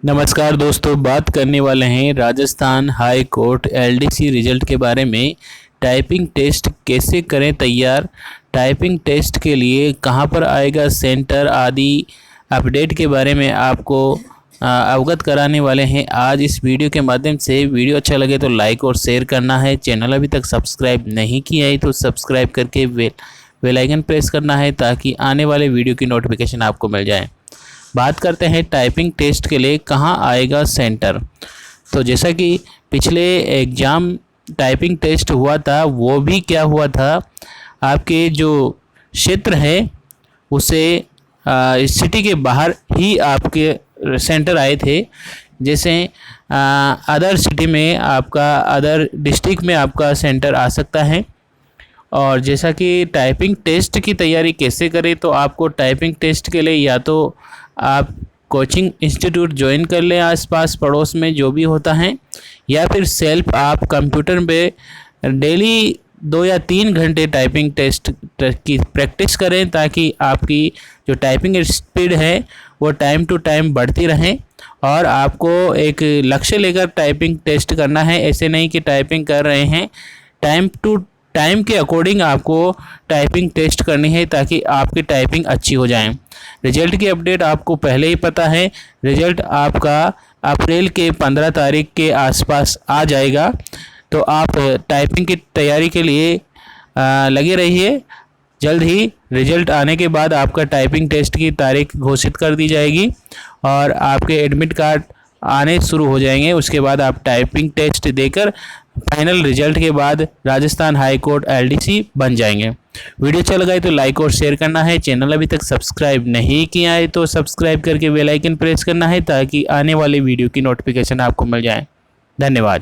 नमस्कार दोस्तों, बात करने वाले हैं Rajasthan high court LDC result के बारे में। टाइपिंग टेस्ट कैसे करें तैयार, टाइपिंग टेस्ट के लिए कहां पर आएगा सेंटर आदि अपडेट के बारे में आपको अवगत कराने वाले हैं आज इस वीडियो के माध्यम से। वीडियो अच्छा लगे तो लाइक और शेयर करना है। चैनल अभी तक सब्सक्राइब नहीं किया है तो सब्सक्राइब करके बेल आइकन प्रेस करना है ताकि आने वाले वीडियो की नोटिफिकेशन आपको मिल जाए। बात करते हैं टाइपिंग टेस्ट के लिए कहां आएगा सेंटर। तो जैसा कि पिछले एग्ज़ाम टाइपिंग टेस्ट हुआ था, वो भी क्या हुआ था, आपके जो क्षेत्र है उसे सिटी के बाहर ही आपके सेंटर आए थे। जैसे अदर सिटी में आपका, अदर डिस्ट्रिक्ट में आपका सेंटर आ सकता है। और जैसा कि टाइपिंग टेस्ट की तैयारी कैसे करें, तो आपको टाइपिंग टेस्ट के लिए या तो आप कोचिंग इंस्टीट्यूट ज्वाइन कर लें आसपास पड़ोस में जो भी होता है, या फिर सेल्फ आप कंप्यूटर पे डेली 2 या 3 घंटे टाइपिंग टेस्ट की प्रैक्टिस करें ताकि आपकी जो टाइपिंग स्पीड है वो टाइम टू टाइम बढ़ती रहे। और आपको एक लक्ष्य लेकर टाइपिंग टेस्ट करना है, ऐसे नहीं कि टाइपिंग कर रहे हैं, टाइम टू टाइम के अकॉर्डिंग आपको टाइपिंग टेस्ट करनी है ताकि आपकी टाइपिंग अच्छी हो जाए। रिजल्ट की अपडेट आपको पहले ही पता है, रिजल्ट आपका अप्रैल के 15 तारीख के आसपास आ जाएगा। तो आप टाइपिंग की तैयारी के लिए लगे रहिए। जल्द ही रिजल्ट आने के बाद आपका टाइपिंग टेस्ट की तारीख घोषित कर दी जाएगी और आपके एडमिट कार्ड आने शुरू हो जाएंगे। उसके बाद आप टाइपिंग टेस्ट देकर फाइनल रिजल्ट के बाद राजस्थान हाई कोर्ट एलडीसी बन जाएंगे। वीडियो अच्छा लगा है तो लाइक और शेयर करना है। चैनल अभी तक सब्सक्राइब नहीं किया है तो सब्सक्राइब करके बेल आइकन प्रेस करना है ताकि आने वाले वीडियो की नोटिफिकेशन आपको मिल जाए। धन्यवाद।